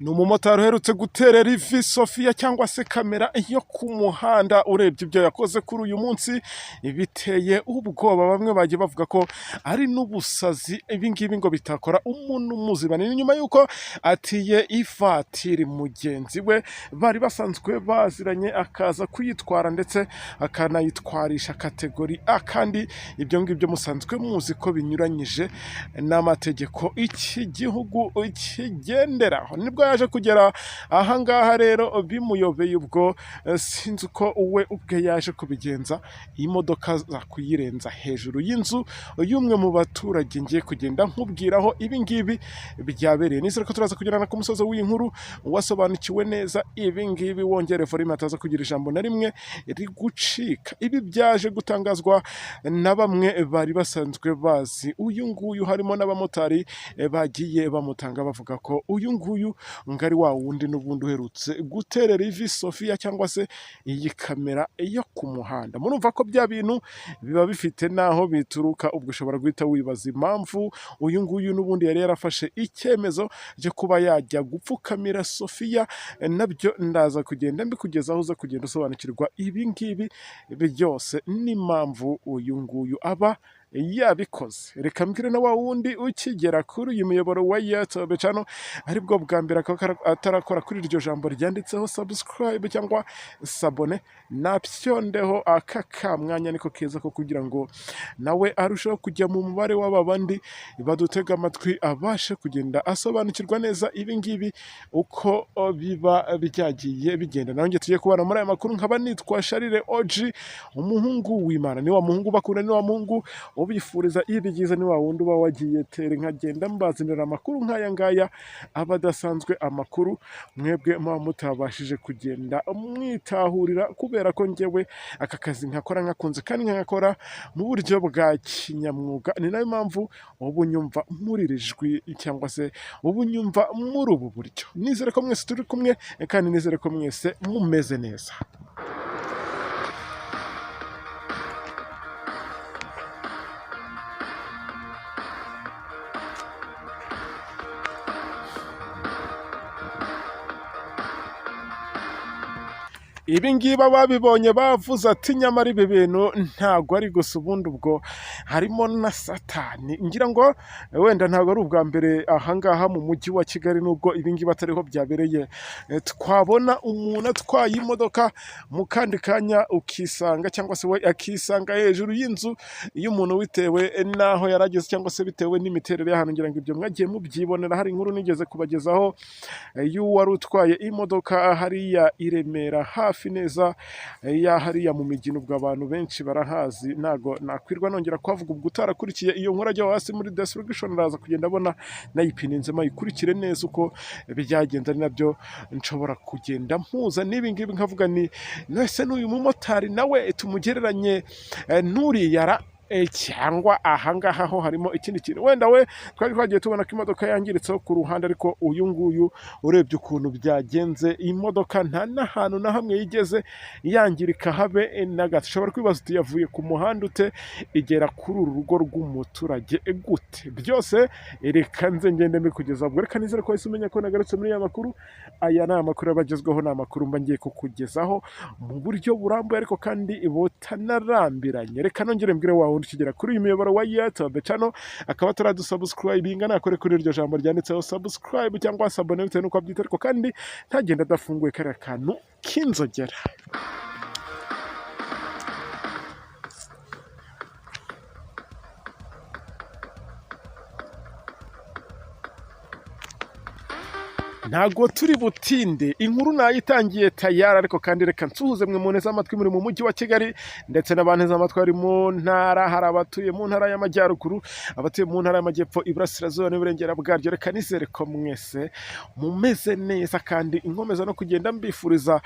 ni umumotari uherutse guterera ivi Sophia cyangwa se kamera yo ku muhanda. Urebye ibyo yakoze kuri uyu munsi biteye ubwoba, bamwe bagiye bavuga ko ari n'ubusazi. Ibi ngibi ngo bitakora umuntu muzima. Ni nyuma y'uko atiye ivatiri mugenzi we bari basanzwe baziranye, akaza kuyitwara ndetse akanayitwarisha kategori A, kandi ibyo ngibyo musanzwe muzi ko binyuranyije n'amategeko iki gihugu kigenderaho. Nibwo yaje kugera ahangaha rero bimuyobeye, ubwo sinzi uko we ubwe yaje kubigenza. Imodoka za kuyirenza hejuru y'inzu y'umwe mu baturage ngiye kugenda nkubwiraho ibi ngibi byabereye. Nizere ko turaza kugerana ku musozo w'inkuru wasobanukiwe neza ibi ngibi, wongere volume ataza kugira ijambo na rimwe rigucika. Ibi byaje gutangazwa na bamwe bari basanzwe bazi uyu nguyu, harimo n'abamotari bagiye bamutanga bavuga ko uyu nguyu ngari wa wundi n'ubundi uherutse guterera ivi Sophia cyangwa se iyi kamera yo ku muhanda. Murumva ko bya bintu biba bifite naho bituruka, ubwo ushobora guhita wibaza impamvu uyu nguyu n'ubundi yari yarafashe icyemezo cyo kuba yajya gupfukamira Sophia. Nabyo ndaza kugenda mbikugezaho, uza kugenda usobanukirwa ibi ngibi byose n'impamvu uyu nguyu aba yabikoze. Reka mbwire na wa wundi ukigera kuri uyu muyoboro wa YouTube channel aribwo bwa mbere atarakora kuri iryo jambo ryanditseho subscribe cyangwa sabone, napyondeho aka kamwanya niko keza ko kugira ngo nawe arushaho kujya mu mubare w'aba bandi badutega amatwi, abashe kugenda asobanukirwa neza ibi ngibi uko biba byagiye bigenda. Nawe tugiye kubana muri aya makuru, nkaba nitwa Sharire OG, umuhungu w'Imana. Ni wa muhungu bakunda, ni wa muhungu ubifuriza ibigize, ni wa wundi uba wagiye tere nkagenda mbazanira amakuru nk'aya ngaya abadasanzwe, amakuru mwebwe muba mutabashije kugenda mwitahurira, kubera ko njyewe aka kazi nkakora nkakunze kandi nkakora mu buryo bwa kinyamwuga. Ni nayo mpamvu ubu nyumva muri iri jwi cyangwa se ubu nyumva muri ubu buryo. Nizere ko mwese turi kumwe kandi nizere ko mwese mumeze neza. Ibi ngibi babibonye bavuze ati nyamara ibi bintu ntago ari gusa, ubundi ubwo harimo na satani. Ngira ngo wenda ntago ari ubwa mbere ahangaha mu mujyi wa Kigali, nubwo ibi ngibi atariho byabereye. Twabona umuntu atwaye imodoka mu kandi kanya ukisanga cyangwa se we akisanga hejuru y'inzu y'umuntu, bitewe naho yarageze cyangwa se bitewe n'imiterere y'ahantu. Ngira ngo ibyo mwagiye mubyibonera. Hari inkuru nigeze kubagezaho y'uwari utwaye imodoka hariya i Remera, hafi neza ya hariya mu mijyi, ubwo abantu benshi barahazi, nago nakwirwa nongera kwavuga. Ubwo utarakurikiye iyo nkuru ajya hasi muri description araza kugenda abona nayipininze, mayikurikire neza uko byagenze. Ari nabyo nshobora kugenda mpuza n'ibi ngibi nkavuga ni nese n'uyu mumotari nawe tumugereranye n'uriyara cyangwa ahangaha ho harimo ikindi kintu. Wenda we twari twagiye tubona ko imodoka yangiritseho ku ruhande, ariko uyu nguyu urebye ukuntu byagenze, imodoka nta n'ahantu na hamwe yigeze yangirika habe na gato. Ushobora kwibaza uti yavuye ku muhanda ute igera kuri uru rugo rw'umuturage gute? Byose reka nze ngende mbikugeza. Ubwo reka nizere ko wese umenya ko nagarutse muri aya makuru. Aya ni amakuru abagezweho, ni amakuru mba ngiye kukugezaho mu buryo burambuye ariko kandi butanarambiranye. Reka nongere mbwire wawe ukigera kuri uyu muyoboro wa YouTube channel akaba ataradusubscribinga, nakore kuri iryo jambo ryanditseho subscribe cyangwa sabone bitewe n'uko abyita, ariko kandi ntagenda adafunguye kariya kantu k'inzogera. Ntago turi butinde, inkuru nayitangiye tayari, ariko kandi reka nsuhuze mwe muneza amatwi muri mu mujyi wa Kigali ndetse n'abanteza amatwi ari mu ntara. Hari abatuye mu ntara y'amajyaruguru, abatuye mu ntara y'amajyepfo, iburasirazuba n'uburengera bwaryo. Reka nizere ko mwese mumeze neza kandi inkomeza no kugenda mbifuriza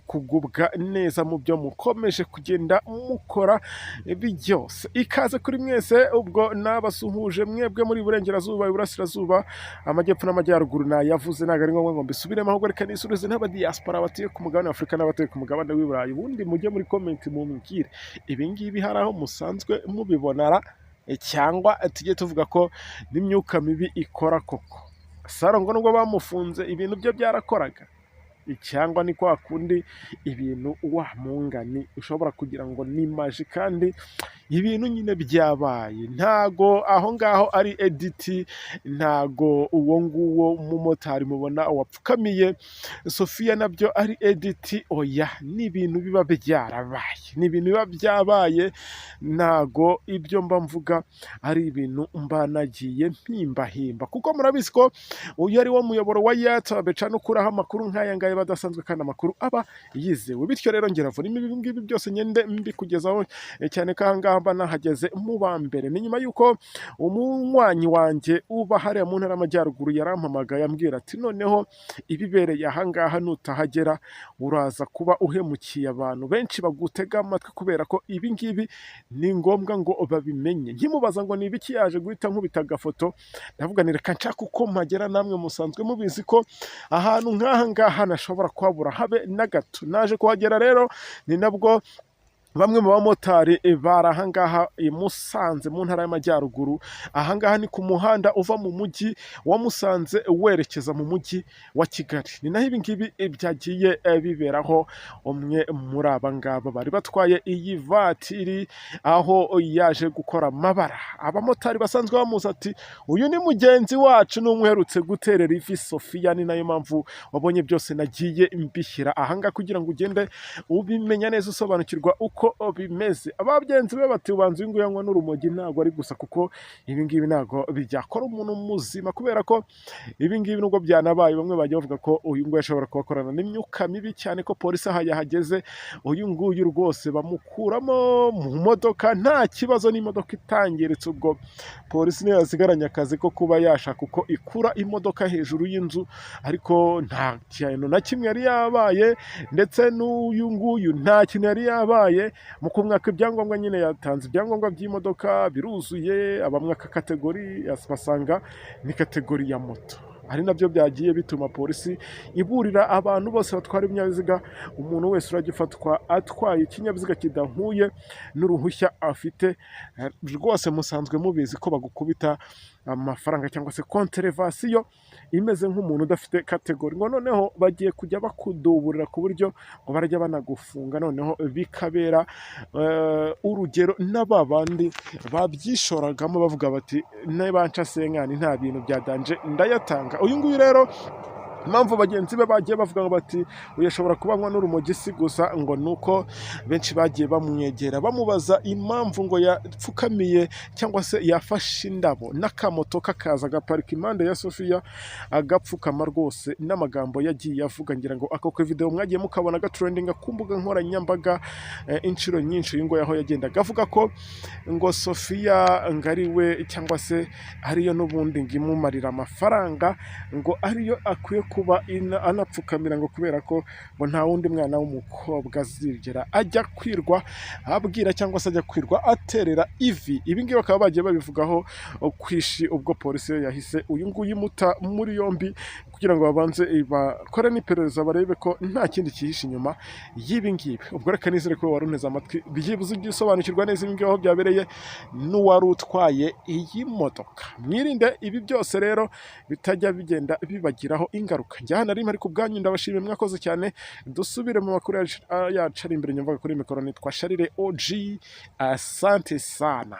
kugubwa neza mu byo mukomeje kugenda mukora byose. Ikaze kuri mwese, ubwo nabasuhuje mwebwe muri burengerazuba, iburasirazuba, amajyepfo n'amajyaruguru. Nayavuze ari ngombwa ngo mbisubiremo, ahubwo reka nisubize n'abadiaspora batuye ku mugabane wa Afurika n'abatuye ku mugabane w'i Burayi. Ubundi mujye muri comment mumbwire ibi ngibi hari aho musanzwe mubibonara cyangwa tujye tuvuga ko n'imyuka mibi ikora koko. Saro ngo nubwo bamufunze ibintu bye byarakoraga, cyangwa ni kwa kundi ibintu wa mungani ushobora kugira ngo ni maji kandi ibintu nyine byabaye, ntago aho ngaho ari editi, ntago uwo nguwo umumotari mubona wapfukamiye Sophia nabyo ari editi, oya ni ibintu biba byarabaye, ni ibintu biba byabaye, ntago ibyo mba mvuga ari ibintu mba nagiye mpimbahimba, kuko murabizi ko uyu ari wo muyoboro wa YouTube no kuraho amakuru nk'aya ngaya badasanzwe kandi amakuru aba yizewe, bityo rero ngira ibi ngibi byose nyende mbikugezaho cyane ko aha ngaha mba nahageze mu ba mbere. Ni nyuma y'uko umunywanyi wanjye uba hariya mu ntara y'amajyaruguru yarampamagaye ambwira ati noneho ibibereye aha ngaha nutahagera uraza kuba uhemukiye abantu benshi bagutega amatwi, kubera ko ibi ngibi ni ngombwa ngo babimenye. Nkimubaza ngo ni ibiki yaje guhita nkubita agafoto, ndavuga ni reka nshaka uko mpagera, namwe musanzwe mubizi ko ahantu nk'aha ngaha nashobora kuhabura habe na gato. Naje kuhagera rero ni nabwo bamwe mu bamotari bari aha ngaha i Musanze mu ntara y'amajyaruguru. Aha ngaha ni ku muhanda uva mu mujyi wa Musanze werekeza mu mujyi wa Kigali. Ni naho ibi ngibi byagiye biberaho. Umwe muri aba ngaba bari batwaye iyi vatiri aho yaje gukora amabara. Abamotari basanzwe bamuzi ati uyu ni mugenzi wacu, ni uherutse guterera ivi Sophia. Ni nayo mpamvu wabonye byose nagiye mbishyira aha ngaha kugira ngo ugende ubimenya neza, usobanukirwa uko bimeze. Ababyenzi be bati ubanza uyu nguyu anywa n'urumogi, ntabwo ari gusa, kuko ibi ngibi ntabwo byakora umuntu muzima, kubera ko ibi ngibi nubwo byanabaye bamwe bajya bavuga ko uyu nguyu ashobora kubakorana n'imyuka mibi, cyane ko polisi aha yahageze uyu nguyu rwose bamukuramo mu modoka nta kibazo, n'imodoka itangiritse. Ubwo polisi niyo yasigaranye akazi ko kuba yashaka uko ikura imodoka hejuru y'inzu, ariko nta kintu na kimwe yari yabaye, ndetse n'uyu nguyu nta kintu yari yabaye. Mu kumwaka ibyangombwa nyine yatanze ibyangombwa by'imodoka biruzuye, abamwaka kategori basanga ni kategori ya moto, ari nabyo byagiye bituma polisi iburira abantu bose batwara ibinyabiziga, umuntu wese uragifatwa atwaye ikinyabiziga kidahuye n'uruhushya afite, rwose musanzwe mubizi ko bagukubita amafaranga cyangwa se konterevasiyo imeze nk'umuntu udafite kategori. Ngo noneho bagiye kujya bakuduburira ku buryo ngo barajya banagufunga, noneho bikabera urugero n'aba bandi babyishoragamo bavuga bati nebanca senkani nta bintu byadanje ndayatanga. Uyu nguyu rero impamvu bagenzi be bagiye bavuga ngo bati uyashobora kubanywa n'urumogi si gusa, ngo nuko benshi bagiye bamwegera bamubaza impamvu ngo yapfukamiye cyangwa se yafashe indabo n'akamoto kakaza agaparika impande ya Sophia agapfukama, rwose n'amagambo yagiye avuga. Ngira ngo ako video mwagiye mukabona gatrendinga ku mbuga nkoranyambaga inshuro nyinshi. Uyu ngo yaho yagendaga avuga ko ngo Sophia ngari we cyangwa se ariyo n'ubundi ngimumarira amafaranga, ngo ariyo akwiye kuba anapfukamira, ngo kubera ko ngo nta wundi mwana w'umukobwa azigera ajya kwirwa abwira cyangwa se ajya kwirwa aterera ivi. Ibi ngibi bakaba bagiye babivugaho kwishi, ubwo polisi yahise uyu nguyu imuta muri yombi kugira ngo babanze bakore n'iperereza barebe ko nta kindi cyihishe inyuma y'ibi ngibi. Ubwo reka nizere ko wari uneze amatwi byibuze ugisobanukirwa neza ibi ngibi aho byabereye n'uwari utwaye iyi modoka. Mwirinde ibi byose rero bitajya bigenda bibagiraho ingaruka. Njya hano ari ku bwanyu, ndabashimiye mwakoze cyane. Dusubire mu makuru yacu ari imbere. Nyumvaga kuri mikoro nitwa Sharire OG, asante sana.